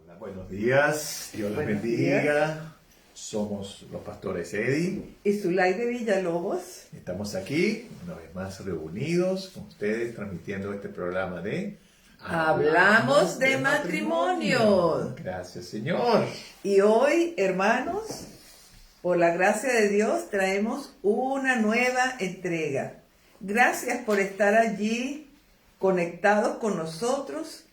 Hola, buenos días, Dios los bendiga. Somos los pastores Eddie y Zulaide Villalobos. Estamos aquí, una vez más reunidos con ustedes, transmitiendo este programa de Hablamos de matrimonio. Gracias, Señor. Y hoy, hermanos, por la gracia de Dios, traemos una nueva entrega. Gracias por estar allí conectados con nosotros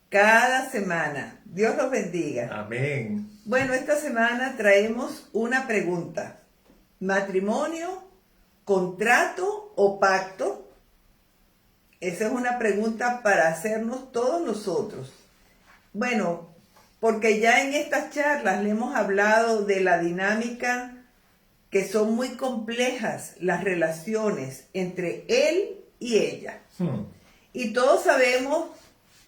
cada semana. Dios los bendiga. Amén. Bueno, esta semana traemos una pregunta. ¿Matrimonio, contrato o pacto? Esa es una pregunta para hacernos todos nosotros. Bueno, porque ya en estas charlas le hemos hablado de la dinámica, que son muy complejas las relaciones entre él y ella. Y todos sabemos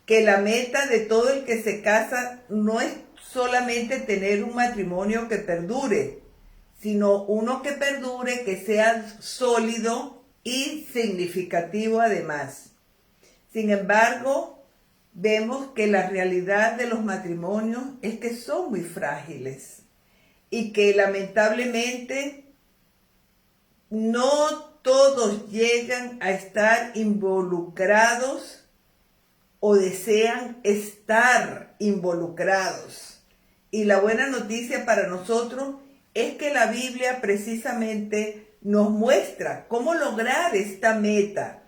que la meta de todo el que se casa no es solamente tener un matrimonio que perdure, sino uno que perdure, que sea sólido y significativo además. Sin embargo, vemos que la realidad de los matrimonios es que son muy frágiles y que lamentablemente no todos llegan a estar involucrados o desean estar involucrados. Y la buena noticia para nosotros es que la Biblia precisamente nos muestra cómo lograr esta meta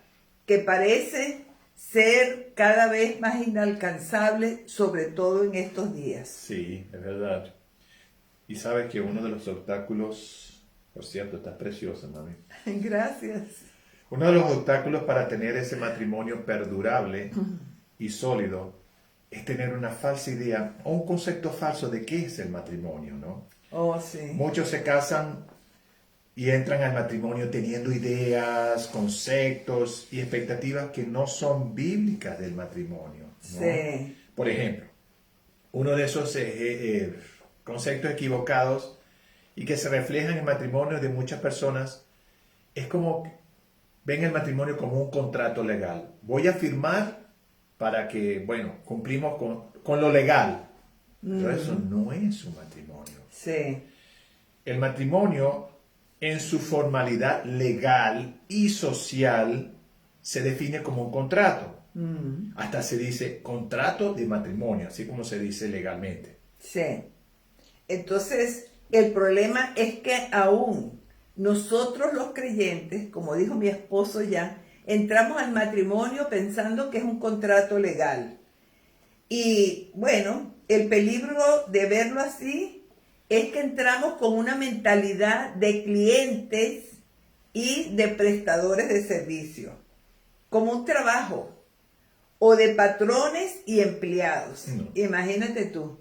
que parece ser cada vez más inalcanzable, sobre todo en estos días. Sí, es verdad. Y sabes que uno de los obstáculos, por cierto, estás preciosa, mami. Gracias. Uno de los obstáculos para tener ese matrimonio perdurable y sólido es tener una falsa idea o un concepto falso de qué es el matrimonio, ¿no? Oh, sí. Muchos se casan y entran al matrimonio teniendo ideas, conceptos y expectativas que no son bíblicas del matrimonio, ¿no? Sí. Por ejemplo, uno de esos conceptos equivocados y que se reflejan en matrimonios de muchas personas es como ven el matrimonio como un contrato legal. Voy a firmar para que, bueno, cumplimos con lo legal. Pero eso no es un matrimonio. Sí. El matrimonio, en su formalidad legal y social, se define como un contrato. Hasta se dice contrato de matrimonio, así como se dice legalmente. Sí. Entonces, el problema es que aún nosotros los creyentes, como dijo mi esposo ya, entramos al matrimonio pensando que es un contrato legal. Y bueno, el peligro de verlo así es que entramos con una mentalidad de clientes y de prestadores de servicio, como un trabajo, o de patrones y empleados. Imagínate tú.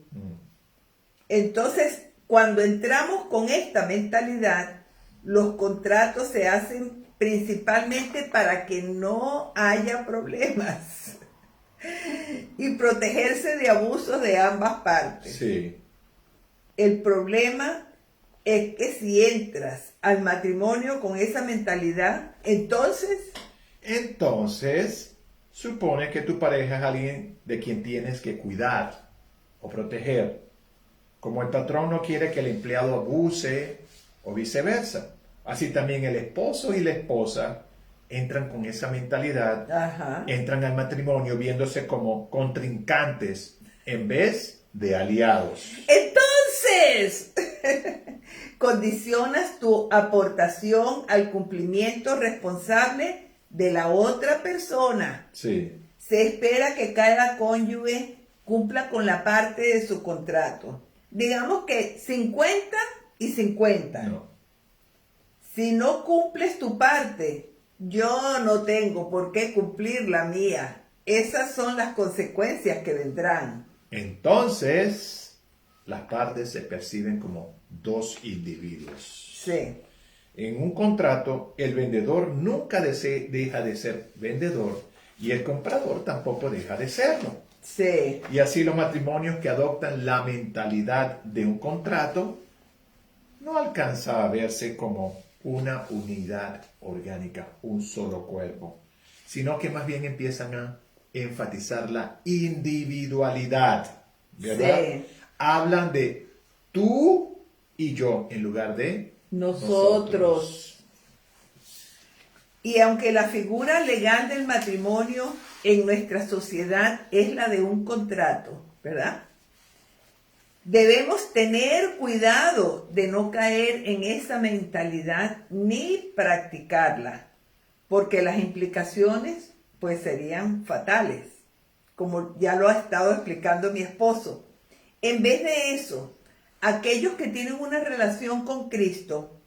Entonces, cuando entramos con esta mentalidad, los contratos se hacen principalmente para que no haya problemas y protegerse de abusos de ambas partes. Sí. El problema es que si entras al matrimonio con esa mentalidad, entonces supone que tu pareja es alguien de quien tienes que cuidar o proteger. Como el patrón no quiere que el empleado abuse o viceversa. Así también el esposo y la esposa entran con esa mentalidad, entran al matrimonio viéndose como contrincantes en vez de aliados. Entonces, condicionas tu aportación al cumplimiento responsable de la otra persona. Sí. Se espera que cada cónyuge cumpla con la parte de su contrato. Digamos que 50 y 50. No. Si no cumples tu parte, yo no tengo por qué cumplir la mía. Esas son las consecuencias que vendrán. Entonces, las partes se perciben como dos individuos. Sí. En un contrato, el vendedor nunca deja de ser vendedor y el comprador tampoco deja de serlo. Sí. Y así los matrimonios que adoptan la mentalidad de un contrato no alcanza a verse como una unidad orgánica, un solo cuerpo, sino que más bien empiezan a enfatizar la individualidad ¿verdad? Sí. Hablan de tú y yo en lugar de Nosotros. Y aunque la figura legal del matrimonio en nuestra sociedad es la de un contrato, ¿verdad? Debemos tener cuidado de no caer en esa mentalidad ni practicarla, porque las implicaciones pues serían fatales, como ya lo ha estado explicando mi esposo. En vez de eso, aquellos que tienen una relación con Cristo,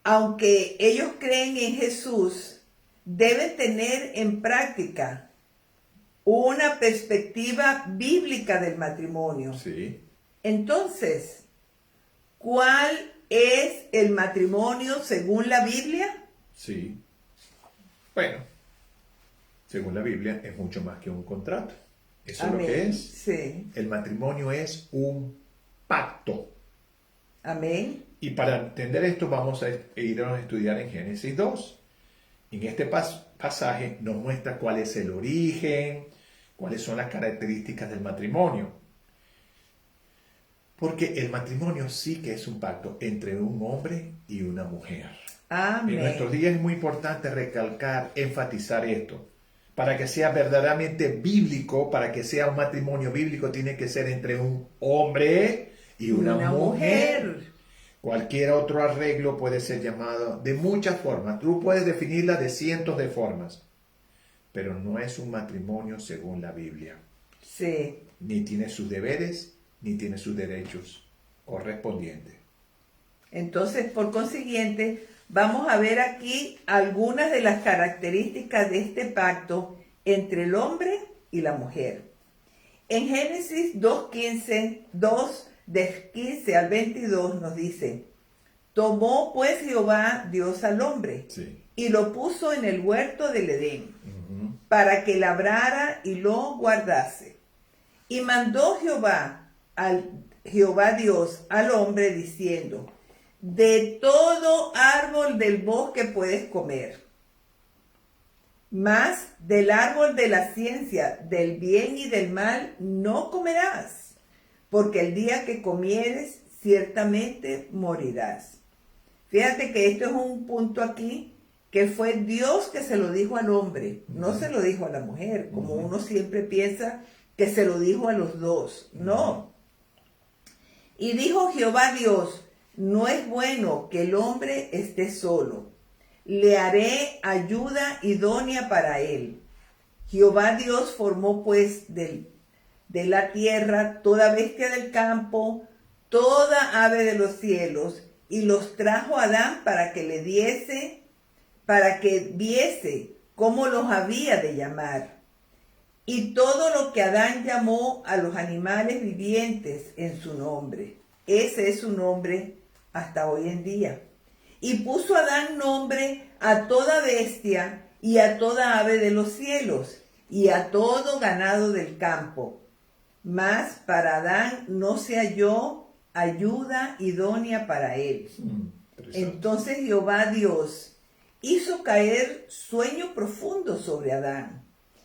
aunque ellos creen en Jesús, deben tener en práctica una perspectiva bíblica del matrimonio. Sí. Entonces, ¿cuál es el matrimonio según la Biblia? Sí. Bueno, según la Biblia es mucho más que un contrato. Eso Amén. es lo que es. Sí. El matrimonio es un pacto. Amén. Y para entender esto vamos a ir a estudiar en Génesis 2. En este pasaje nos muestra cuál es el origen, cuáles son las características del matrimonio. Porque el matrimonio sí que es un pacto entre un hombre y una mujer. Amén. En nuestros días es muy importante recalcar, enfatizar esto. Para que sea verdaderamente bíblico, para que sea un matrimonio bíblico, tiene que ser entre un hombre y una mujer. Cualquier otro arreglo puede ser llamado de muchas formas. Tú puedes definirla de cientos de formas. Pero no es un matrimonio según la Biblia. Sí. Ni tiene sus deberes, ni tiene sus derechos correspondientes. Entonces, por consiguiente, vamos a ver aquí algunas de las características de este pacto entre el hombre y la mujer. En Génesis 2 de 15 al 22 nos dice: tomó pues Jehová Dios al hombre, Sí. y lo puso en el huerto del Edén, Uh-huh. para que labrara y lo guardase. Y mandó Jehová Dios al hombre diciendo: de todo árbol del bosque puedes comer, mas del árbol de la ciencia del bien y del mal no comerás, porque el día que comieres ciertamente morirás. Fíjate que esto es un punto aquí que fue Dios que se lo dijo al hombre, no se lo dijo a la mujer, como uno siempre piensa que se lo dijo a los dos. No. Y dijo Jehová Dios: no es bueno que el hombre esté solo, le haré ayuda idónea para él. Jehová Dios formó pues de la tierra toda bestia del campo, toda ave de los cielos, y los trajo a Adán para que viese cómo los había de llamar. Y todo lo que Adán llamó a los animales vivientes en su nombre. Ese es su nombre hasta hoy en día. Y puso Adán nombre a toda bestia y a toda ave de los cielos y a todo ganado del campo. Mas para Adán no se halló ayuda idónea para él. Entonces Jehová Dios hizo caer sueño profundo sobre Adán.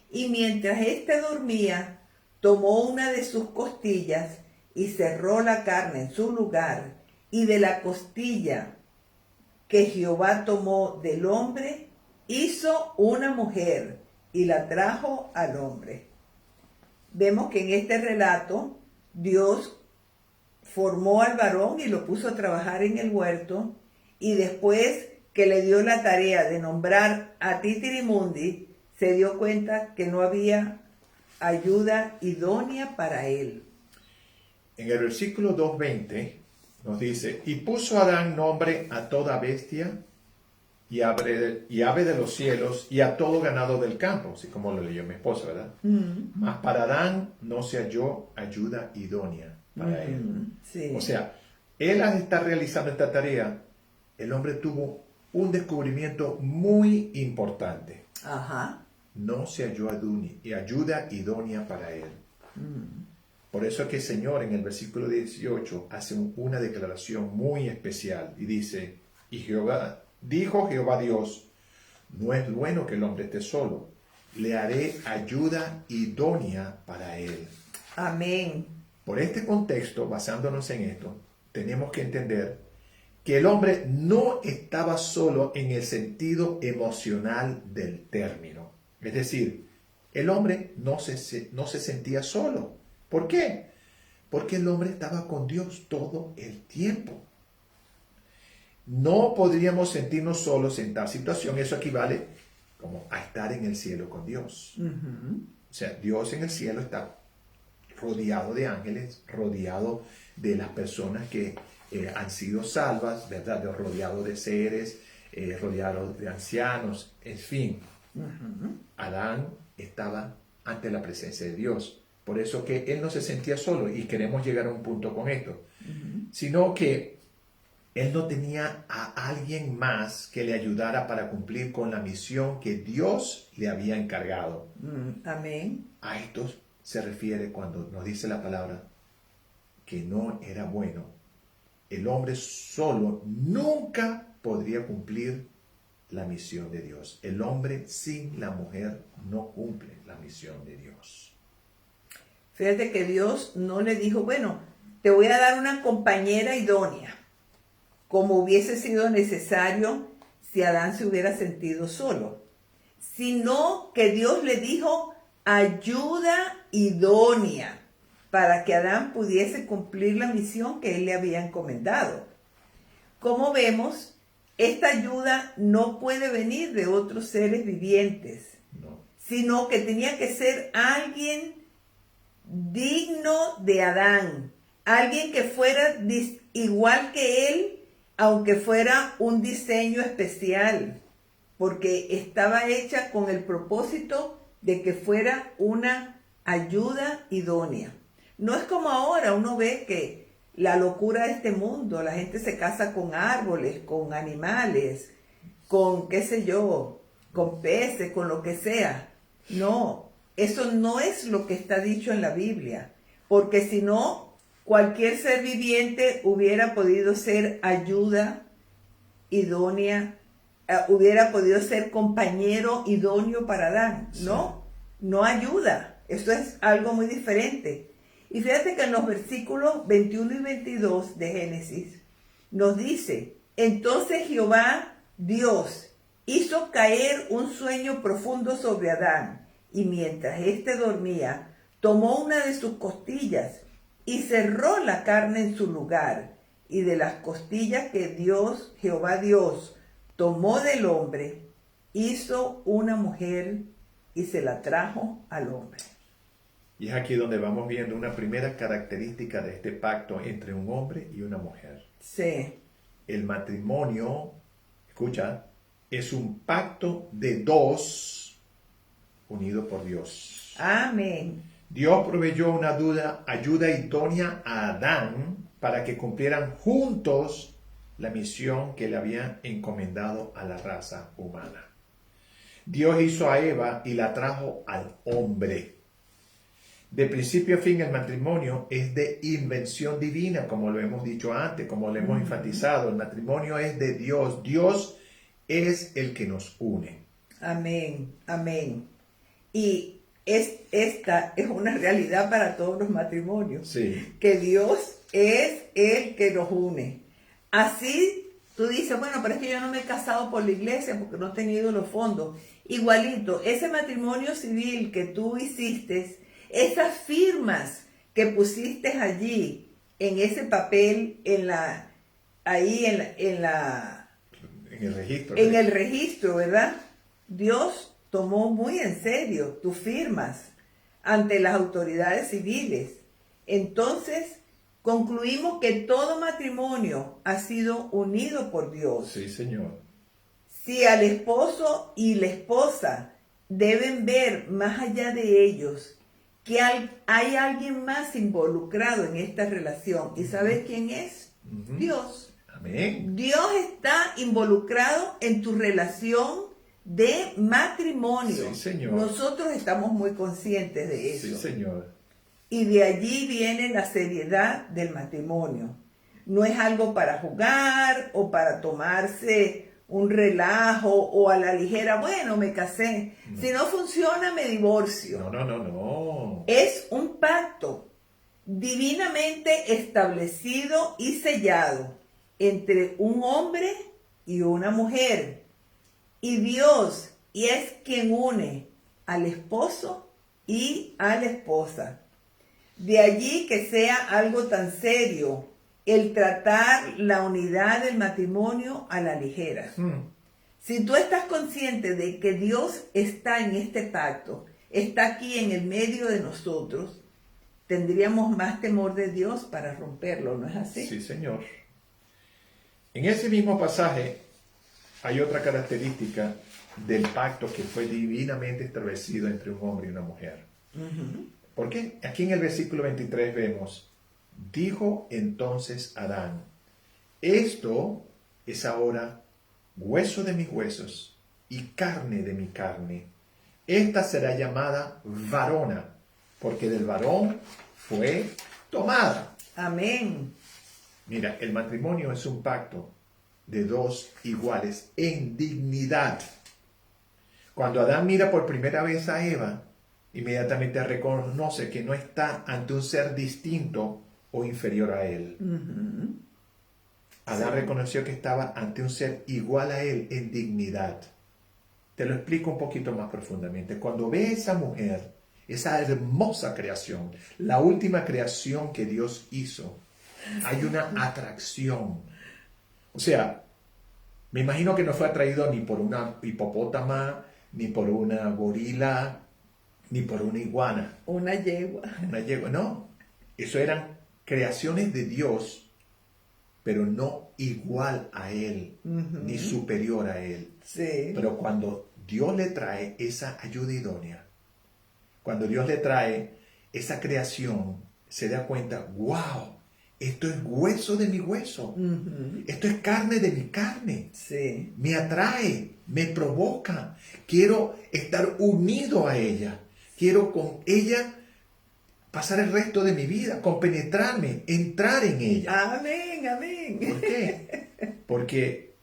Y mientras éste dormía, tomó una de sus costillas y cerró la carne en su lugar. Y de la costilla que Jehová tomó del hombre, hizo una mujer y la trajo al hombre. Vemos que en este relato Dios formó al varón y lo puso a trabajar en el huerto, y después que le dio la tarea de nombrar a Titirimundi, se dio cuenta que no había ayuda idónea para él. En el versículo 2:20 nos dice: y puso Adán nombre a toda bestia y ave de los cielos y a todo ganado del campo, así como lo leyó mi esposa, ¿verdad? Mas para Adán no se halló ayuda idónea para él. Sí. O sea, él al estar realizando esta tarea, el hombre tuvo un descubrimiento muy importante. Ajá. No se halló ayuda idónea para él. Por eso es que el Señor en el versículo 18 hace una declaración muy especial y dice: y dijo Jehová Dios: no es bueno que el hombre esté solo, le haré ayuda idónea para él. Amén. Por este contexto, basándonos en esto, tenemos que entender que el hombre no estaba solo en el sentido emocional del término. Es decir, el hombre no se sentía solo. ¿Por qué? Porque el hombre estaba con Dios todo el tiempo. No podríamos sentirnos solos en tal situación. Eso equivale como a estar en el cielo con Dios. O sea, Dios en el cielo está rodeado de ángeles, rodeado de las personas que han sido salvas, ¿verdad? Rodeado de seres, rodeado de ancianos, en fin. Adán estaba ante la presencia de Dios. Por eso que él no se sentía solo, y queremos llegar a un punto con esto, sino que él no tenía a alguien más que le ayudara para cumplir con la misión que Dios le había encargado. Amén. A esto se refiere cuando nos dice la palabra que no era bueno. El hombre solo nunca podría cumplir la misión de Dios. El hombre sin la mujer no cumple la misión de Dios. Fíjate que Dios no le dijo, bueno, te voy a dar una compañera idónea, como hubiese sido necesario si Adán se hubiera sentido solo, sino que Dios le dijo ayuda idónea para que Adán pudiese cumplir la misión que él le había encomendado. Como vemos, esta ayuda no puede venir de otros seres vivientes, sino que tenía que ser alguien digno de Adán, alguien que fuera igual que él, aunque fuera un diseño especial, porque estaba hecha con el propósito de que fuera una ayuda idónea. No es como ahora, uno ve que la locura de este mundo, la gente se casa con árboles, con animales, con qué sé yo, con peces, con lo que sea. No, eso no es lo que está dicho en la Biblia, porque si no, cualquier ser viviente hubiera podido ser ayuda idónea, hubiera podido ser compañero idóneo para Adán. No, no ayuda. Esto es algo muy diferente. Y fíjate que en los versículos 21 y 22 de Génesis nos dice, entonces Jehová Dios hizo caer un sueño profundo sobre Adán, y mientras éste dormía, tomó una de sus costillas y cerró la carne en su lugar, y de las costillas que Dios, Jehová Dios, tomó del hombre, hizo una mujer y se la trajo al hombre. Y es aquí donde vamos viendo una primera característica de este pacto entre un hombre y una mujer. Sí. El matrimonio, escucha, es un pacto de dos unidos por Dios. Amén. Dios proveyó una ayuda idónea a Adán para que cumplieran juntos la misión que le había encomendado a la raza humana. Dios hizo a Eva y la trajo al hombre. De principio a fin, el matrimonio es de invención divina, como lo hemos dicho antes, como lo hemos enfatizado. El matrimonio es de Dios. Dios es el que nos une. Amén, amén. Y esta es una realidad para todos los matrimonios. Sí. Que Dios es el que nos une. Así tú dices, bueno, pero es que yo no me he casado por la iglesia porque no he tenido los fondos. Igualito, ese matrimonio civil que tú hiciste, esas firmas que pusiste allí, en ese papel, en el registro. En el registro, ¿verdad? Dios tomó muy en serio tus firmas ante las autoridades civiles. Entonces, concluimos que todo matrimonio ha sido unido por Dios. Sí, Señor. Si al esposo y la esposa deben ver más allá de ellos que hay alguien más involucrado en esta relación. ¿Y sabes quién es? Dios. Amén. Dios está involucrado en tu relación de matrimonio. Sí, Señor. Nosotros estamos muy conscientes de eso. Sí, Señor. Y de allí viene la seriedad del matrimonio. No es algo para jugar o para tomarse un relajo o a la ligera, bueno, me casé. Si no funciona, me divorcio. No. Es un pacto divinamente establecido y sellado entre un hombre y una mujer. Y Dios es quien une al esposo y a la esposa. De allí que sea algo tan serio el tratar la unidad del matrimonio a la ligera. Si tú estás consciente de que Dios está en este pacto, está aquí en el medio de nosotros, tendríamos más temor de Dios para romperlo, ¿no es así? Sí, Señor. En ese mismo pasaje hay otra característica del pacto que fue divinamente establecido entre un hombre y una mujer. ¿Por qué? Aquí en el versículo 23 vemos, dijo entonces Adán, esto es ahora hueso de mis huesos y carne de mi carne. Esta será llamada varona, porque del varón fue tomada. Amén. Mira, el matrimonio es un pacto de dos iguales en dignidad. Cuando Adán mira por primera vez a Eva, inmediatamente reconoce que no está ante un ser distinto o inferior a él. Adán reconoció que estaba ante un ser igual a él en dignidad. Te lo explico un poquito más profundamente. Cuando ve a esa mujer, esa hermosa creación, la última creación que Dios hizo, hay una atracción. O sea, me imagino que no fue atraído ni por una hipopótama, ni por una gorila, ni por una iguana. Una yegua. Una yegua, no. Eso eran creaciones de Dios, pero no igual a Él, ni superior a Él. Sí. Pero cuando Dios le trae esa ayuda idónea, cuando Dios le trae esa creación, se da cuenta, wow, esto es hueso de mi hueso, esto es carne de mi carne, Sí. me atrae, me provoca, quiero estar unido a ella, quiero con ella pasar el resto de mi vida, compenetrarme, entrar en ella. Amén, amén. ¿Por qué? Porque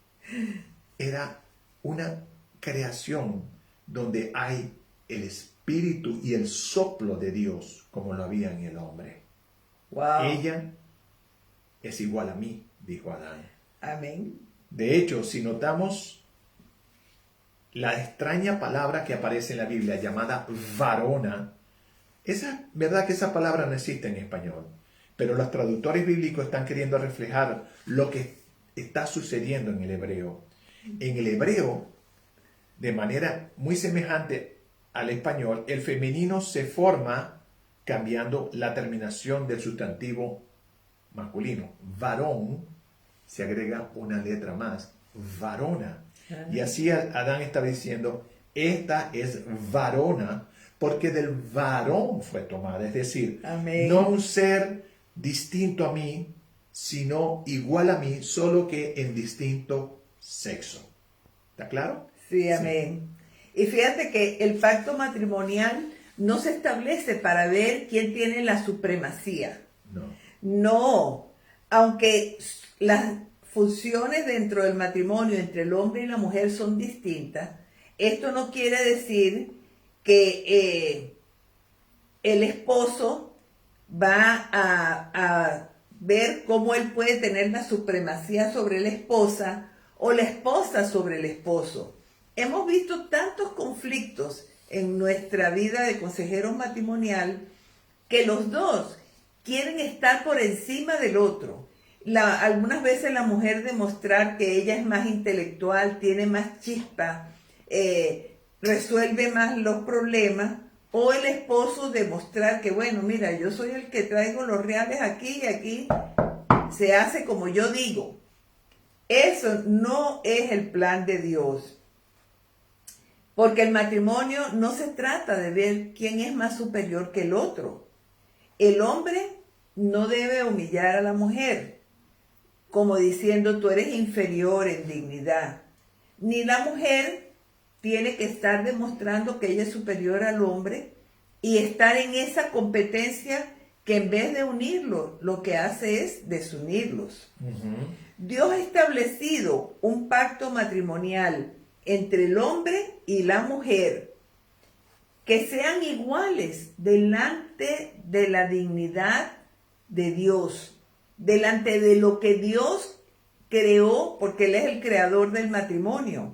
era una creación donde hay el espíritu y el soplo de Dios, como lo había en el hombre. Wow. Ella es igual a mí, dijo Adán. Amén. De hecho, si notamos la extraña palabra que aparece en la Biblia llamada varona, verdad que esa palabra no existe en español, pero los traductores bíblicos están queriendo reflejar lo que está sucediendo en el hebreo. En el hebreo, de manera muy semejante al español, el femenino se forma cambiando la terminación del sustantivo masculino. Varón, se agrega una letra más, varona. Y así Adán está diciendo, esta es varona, porque del varón fue tomada. Es decir, Amén. no un ser distinto a mí, sino igual a mí, solo que en distinto sexo. ¿Está claro? Sí, amén. Y fíjate que el pacto matrimonial no se establece para ver quién tiene la supremacía. No. No, aunque las funciones dentro del matrimonio entre el hombre y la mujer son distintas, esto no quiere decir que el esposo va a ver cómo él puede tener la supremacía sobre la esposa o la esposa sobre el esposo. Hemos visto tantos conflictos en nuestra vida de consejeros matrimonial que los dos quieren estar por encima del otro. Algunas veces la mujer demostrar que ella es más intelectual, tiene más chispa, resuelve más los problemas, o el esposo demostrar que, bueno, mira, yo soy el que traigo los reales aquí y aquí se hace como yo digo. Eso no es el plan de Dios. Porque el matrimonio no se trata de ver quién es más superior que el otro. El hombre no debe humillar a la mujer, como diciendo tú eres inferior en dignidad. Ni la mujer tiene que estar demostrando que ella es superior al hombre y estar en esa competencia que en vez de unirlos, lo que hace es desunirlos. Dios ha establecido un pacto matrimonial entre el hombre y la mujer, que sean iguales delante de la dignidad de Dios, delante de lo que Dios creó, porque Él es el creador del matrimonio.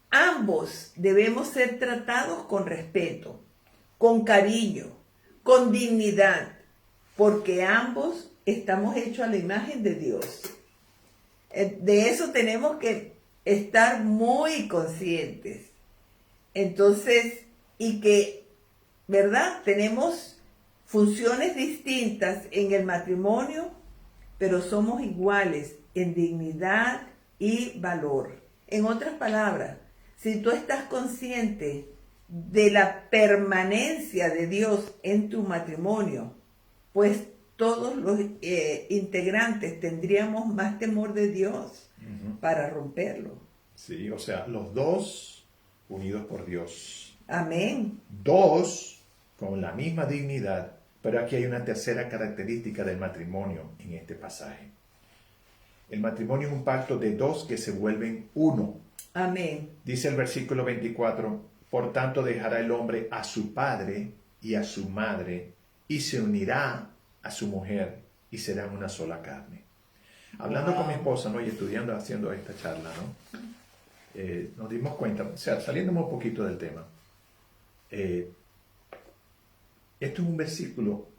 Ambos debemos ser tratados con respeto, con cariño, con dignidad, porque ambos estamos hechos a la imagen de Dios. De eso tenemos que estar muy conscientes. Entonces, y que, ¿verdad? Tenemos funciones distintas en el matrimonio, pero somos iguales en dignidad y valor. En otras palabras, si tú estás consciente de la permanencia de Dios en tu matrimonio, pues todos los integrantes tendríamos más temor de Dios para romperlo. Sí, o sea, los dos unidos por Dios. Amén. Dos con la misma dignidad, pero aquí hay una tercera característica del matrimonio en este pasaje. El matrimonio es un pacto de dos que se vuelven uno. Amén. Dice el versículo 24, por tanto dejará el hombre a su padre y a su madre y se unirá a su mujer y serán una sola carne. Hablando con mi esposa, ¿no? Y estudiando, haciendo esta charla, ¿no? Nos dimos cuenta, o sea, saliéndome un poquito del tema, esto es un versículo,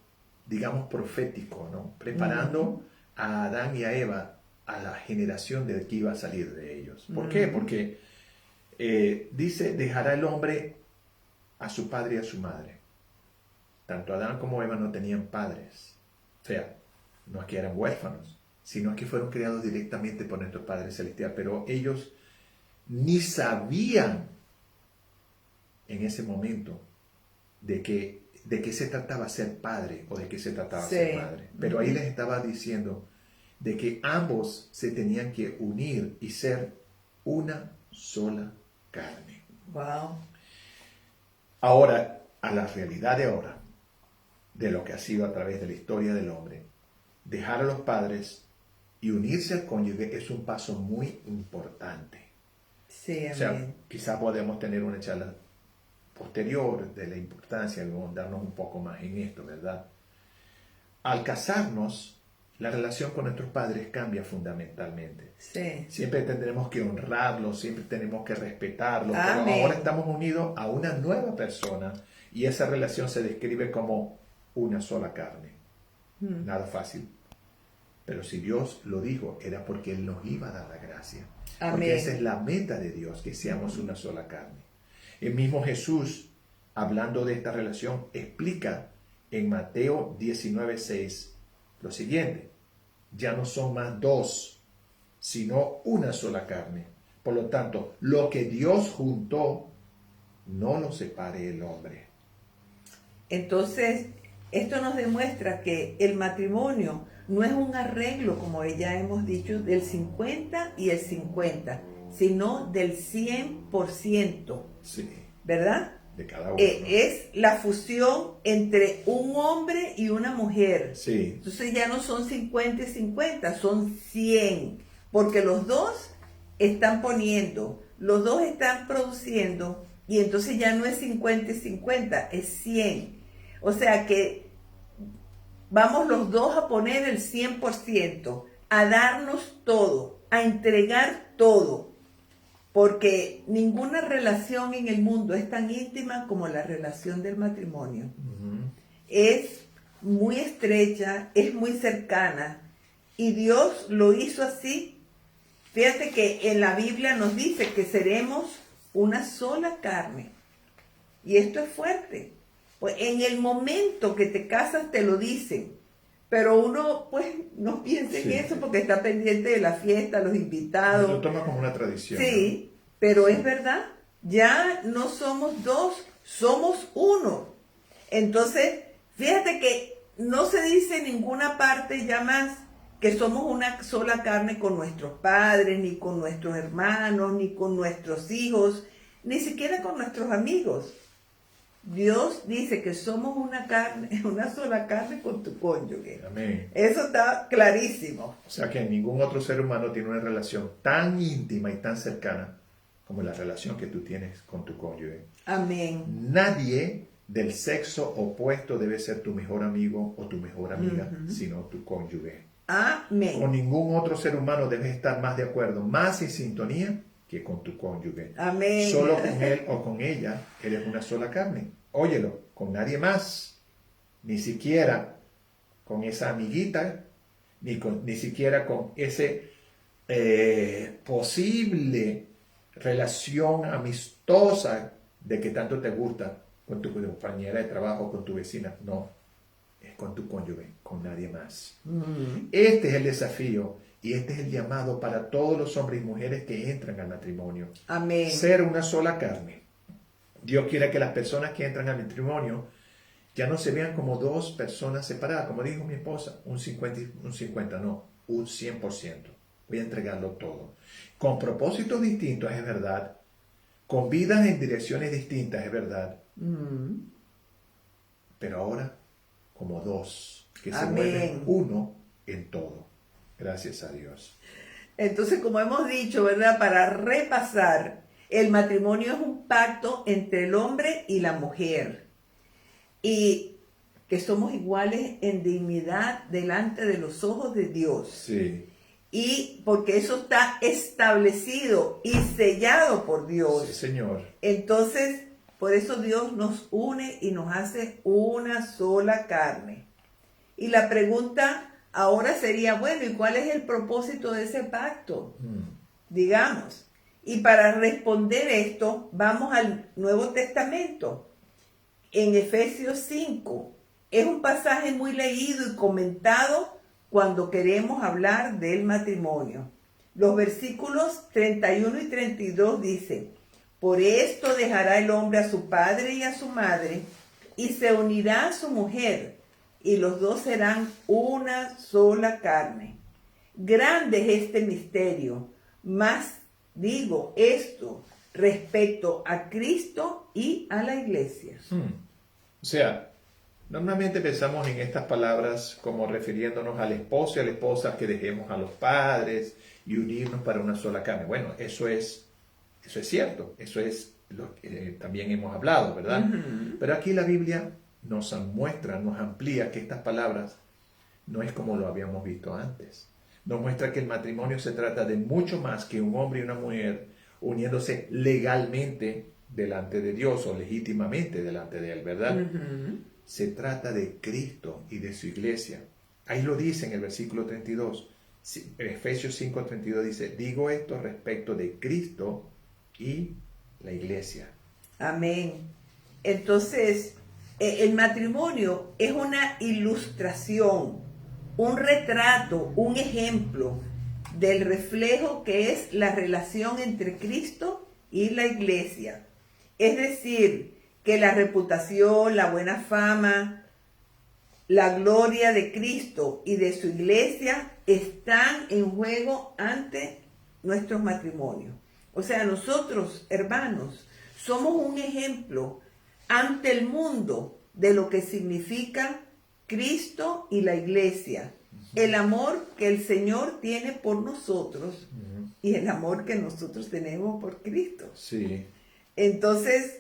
digamos, profético, ¿no? Preparando a Adán y a Eva a la generación de que iba a salir de ellos. ¿Por qué? Porque dice, dejará el hombre a su padre y a su madre. Tanto Adán como Eva no tenían padres. O sea, no es que eran huérfanos, sino que fueron criados directamente por nuestro Padre Celestial. Pero ellos ni sabían en ese momento de qué se trataba ser padre o de qué se trataba ser madre. Pero ahí les estaba diciendo de que ambos se tenían que unir y ser una sola carne. Wow. Ahora, a la realidad de ahora, de lo que ha sido a través de la historia del hombre, dejar a los padres y unirse al cónyuge es un paso muy importante. Sí, amén. O sea, quizá podemos tener una charla posterior de la importancia de darnos un poco más en esto, ¿verdad? Al casarnos, la relación con nuestros padres cambia fundamentalmente. Sí. Siempre tendremos que honrarlos, siempre tenemos que respetarlos, Amén. pero ahora estamos unidos a una nueva persona y esa relación se describe como una sola carne. Nada fácil. Pero si Dios lo dijo, era porque Él nos iba a dar la gracia. Amén. Porque esa es la meta de Dios, que seamos una sola carne. El mismo Jesús, hablando de esta relación, explica en Mateo 19:6 lo siguiente: ya no son más dos, sino una sola carne. Por lo tanto, lo que Dios juntó, no lo separe el hombre. Entonces, esto nos demuestra que el matrimonio no es un arreglo, como ya hemos dicho, del 50 y el 50, sino del 100%. Sí. ¿Verdad? De cada uno. Es la fusión entre un hombre y una mujer. Sí. Entonces ya no son 50 y 50, son 100. Porque los dos están poniendo, los dos están produciendo, y entonces ya no es 50 y 50, es 100. O sea que vamos los dos a poner el 100%, a darnos todo, a entregar todo. Porque ninguna relación en el mundo es tan íntima como la relación del matrimonio. Es muy estrecha, es muy cercana. Y Dios lo hizo así. Fíjate que en la Biblia nos dice que seremos una sola carne. Y esto es fuerte. Pues en el momento que te casas te lo dicen. Pero uno pues no piensa en eso porque está pendiente de la fiesta, los invitados. Lo toma como una tradición. Sí, ¿no? Pero es verdad, ya no somos dos, somos uno. Entonces, fíjate que no se dice en ninguna parte ya más que somos una sola carne con nuestros padres, ni con nuestros hermanos, ni con nuestros hijos, ni siquiera con nuestros amigos. Dios dice que somos una carne, una sola carne con tu cónyuge. Amén. Eso está clarísimo. O sea que ningún otro ser humano tiene una relación tan íntima y tan cercana como la relación que tú tienes con tu cónyuge. Amén. Nadie del sexo opuesto debe ser tu mejor amigo o tu mejor amiga, sino tu cónyuge. Amén. Con ningún otro ser humano debes estar más de acuerdo, más en sintonía que con tu cónyuge. Amén. Solo con él o con ella eres una sola carne. Óyelo, con nadie más, ni siquiera con esa amiguita, ni siquiera con ese posible relación amistosa de que tanto te gusta con tu compañera de trabajo, con tu vecina. No, es con tu cónyuge, con nadie más. Este es el desafío y este es el llamado para todos los hombres y mujeres que entran al matrimonio. Amén. Ser una sola carne. Dios quiere que las personas que entran al matrimonio ya no se vean como dos personas separadas, como dijo mi esposa, un 50 y un 50, no, un 100%. Voy a entregarlo todo. Con propósitos distintos, es verdad. Con vidas en direcciones distintas, es verdad. Pero ahora, como dos, que se vuelven uno en todo. Gracias a Dios. Entonces, como hemos dicho, ¿verdad? Para repasar, el matrimonio es un pacto entre el hombre y la mujer. Y que somos iguales en dignidad delante de los ojos de Dios. Sí. Y porque eso está establecido y sellado por Dios. Sí, Señor. Entonces, por eso Dios nos une y nos hace una sola carne. Y la pregunta ahora sería, bueno, ¿y cuál es el propósito de ese pacto? Digamos. Y para responder esto, vamos al Nuevo Testamento. En Efesios 5. Es un pasaje muy leído y comentado cuando queremos hablar del matrimonio. Los versículos 31 y 32 dicen: por esto dejará el hombre a su padre y a su madre, y se unirá a su mujer, y los dos serán una sola carne. Grande es este misterio, mas digo esto respecto a Cristo y a la iglesia. O sea, normalmente pensamos en estas palabras como refiriéndonos al esposo y a la esposa, que dejemos a los padres y unirnos para una sola carne. Bueno, eso es cierto, eso es lo que también hemos hablado, ¿verdad? Pero aquí la Biblia nos muestra, nos amplía que estas palabras no es como lo habíamos visto antes. Nos muestra que el matrimonio se trata de mucho más que un hombre y una mujer uniéndose legalmente delante de Dios o legítimamente delante de Él, ¿verdad? Se trata de Cristo y de su iglesia. Ahí lo dice en el versículo 32. Efesios 5:32 dice: digo esto respecto de Cristo y la iglesia. Amén. Entonces, el matrimonio es una ilustración, un retrato, un ejemplo del reflejo que es la relación entre Cristo y la iglesia. Es decir, que la reputación, la buena fama, la gloria de Cristo y de su iglesia están en juego ante nuestros matrimonios. O sea, nosotros, hermanos, somos un ejemplo ante el mundo de lo que significa Cristo y la iglesia. El amor que el Señor tiene por nosotros y el amor que nosotros tenemos por Cristo. Sí. Entonces,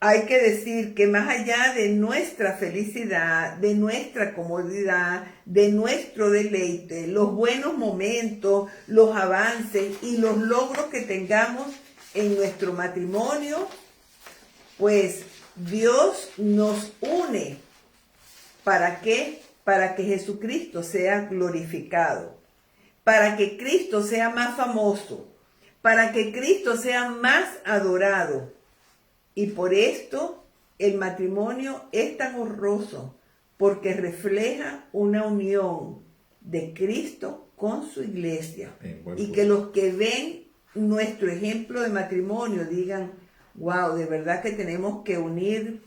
hay que decir que más allá de nuestra felicidad, de nuestra comodidad, de nuestro deleite, los buenos momentos, los avances y los logros que tengamos en nuestro matrimonio, pues Dios nos une. ¿Para qué? Para que Jesucristo sea glorificado, para que Cristo sea más famoso, para que Cristo sea más adorado. Y por esto el matrimonio es tan honroso, porque refleja una unión de Cristo con su iglesia. Y que los que ven nuestro ejemplo de matrimonio digan: wow, de verdad que tenemos que unir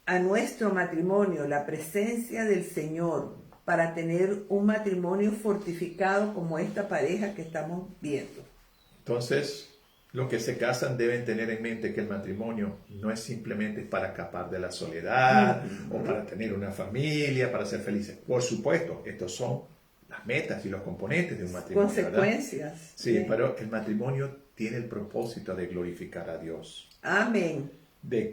a nuestro matrimonio la presencia del Señor para tener un matrimonio fortificado como esta pareja que estamos viendo. Entonces, los que se casan deben tener en mente que el matrimonio no es simplemente para escapar de la soledad o para tener una familia, para ser felices. Por supuesto, estos son las metas y los componentes de un matrimonio, consecuencias. ¿verdad? Sí, pero el matrimonio tiene el propósito de glorificar a Dios. Amén. De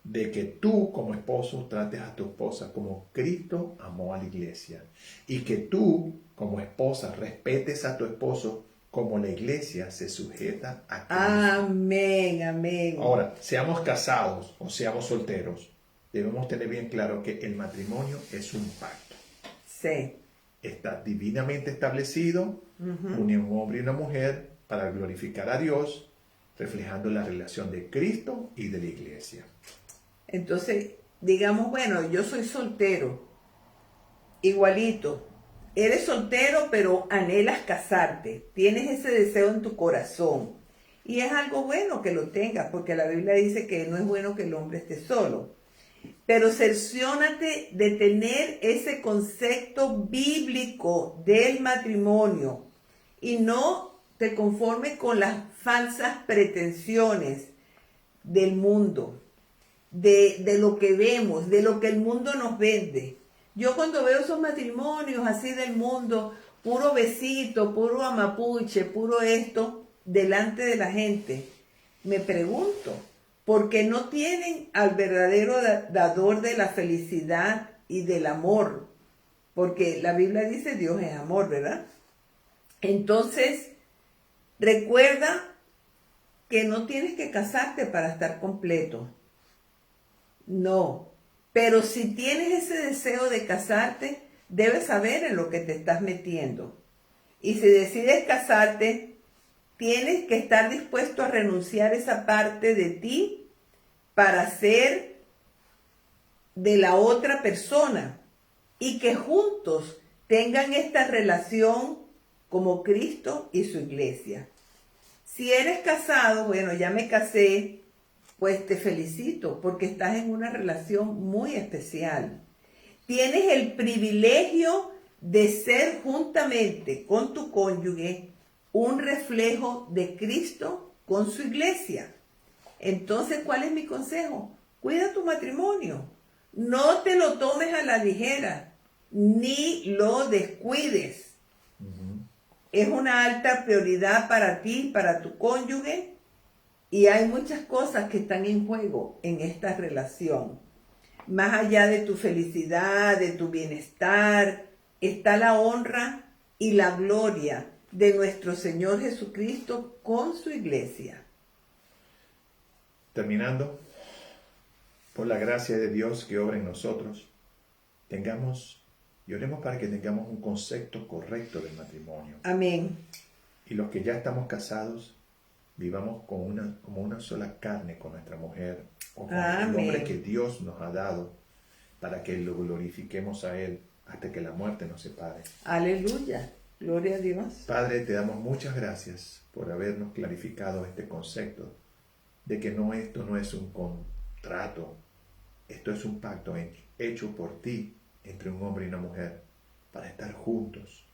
de que tú como esposo trates a tu esposa como Cristo amó a la iglesia y que tú como esposa respetes a tu esposo como la iglesia se sujeta a Cristo. Amén, amén. Ahora, seamos casados o seamos solteros, debemos tener bien claro que el matrimonio es un pacto. Sí. Está divinamente establecido, une un hombre y una mujer para glorificar a Dios, reflejando la relación de Cristo y de la iglesia. Entonces, digamos, bueno, yo soy soltero, igualito. Eres soltero, pero anhelas casarte. Tienes ese deseo en tu corazón. Y es algo bueno que lo tengas, porque la Biblia dice que no es bueno que el hombre esté solo. Pero cerciónate de tener ese concepto bíblico del matrimonio y no te conformes con las falsas pretensiones del mundo, de lo que vemos, de lo que el mundo nos vende. Yo cuando veo esos matrimonios así del mundo, puro besito, puro amapuche, puro esto, delante de la gente, me pregunto, ¿por qué no tienen al verdadero dador de la felicidad y del amor? Porque la Biblia dice Dios es amor, ¿verdad? Entonces, recuerda que no tienes que casarte para estar completo. No, pero si tienes ese deseo de casarte, debes saber en lo que te estás metiendo. Y si decides casarte, tienes que estar dispuesto a renunciar esa parte de ti para ser de la otra persona y que juntos tengan esta relación como Cristo y su iglesia. Si eres casado, bueno, ya me casé, pues te felicito porque estás en una relación muy especial. Tienes el privilegio de ser juntamente con tu cónyuge un reflejo de Cristo con su iglesia. Entonces, ¿cuál es mi consejo? Cuida tu matrimonio. No te lo tomes a la ligera, ni lo descuides. Es una alta prioridad para ti, para tu cónyuge, y hay muchas cosas que están en juego en esta relación. Más allá de tu felicidad, de tu bienestar, está la honra y la gloria de nuestro Señor Jesucristo con su iglesia. Terminando, por la gracia de Dios que obra en nosotros, tengamos y oremos para que tengamos un concepto correcto del matrimonio. Amén. Y los que ya estamos casados, vivamos como una sola carne con nuestra mujer o con el hombre que Dios nos ha dado para que lo glorifiquemos a Él hasta que la muerte nos separe. Aleluya. Gloria a Dios. Padre, te damos muchas gracias por habernos clarificado este concepto de que esto no es un contrato, esto es un pacto hecho por ti entre un hombre y una mujer para estar juntos,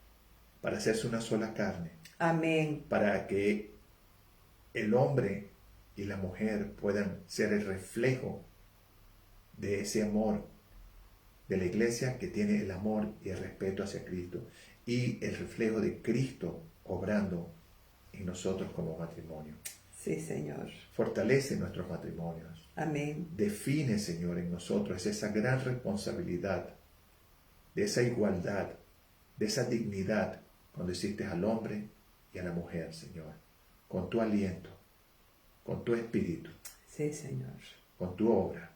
para hacerse una sola carne. Amén. Para que el hombre y la mujer puedan ser el reflejo de ese amor de la iglesia que tiene el amor y el respeto hacia Cristo y el reflejo de Cristo obrando en nosotros como matrimonio. Sí, Señor. Fortalece nuestros matrimonios. Amén. Define, Señor, en nosotros esa gran responsabilidad de esa igualdad, de esa dignidad cuando hiciste al hombre y a la mujer, Señor, con tu aliento, con tu espíritu. Sí, Señor. Con tu obra,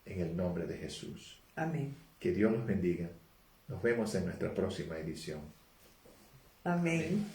en el nombre de Jesús. Amén. Que Dios los bendiga. Nos vemos en nuestra próxima edición. Amén.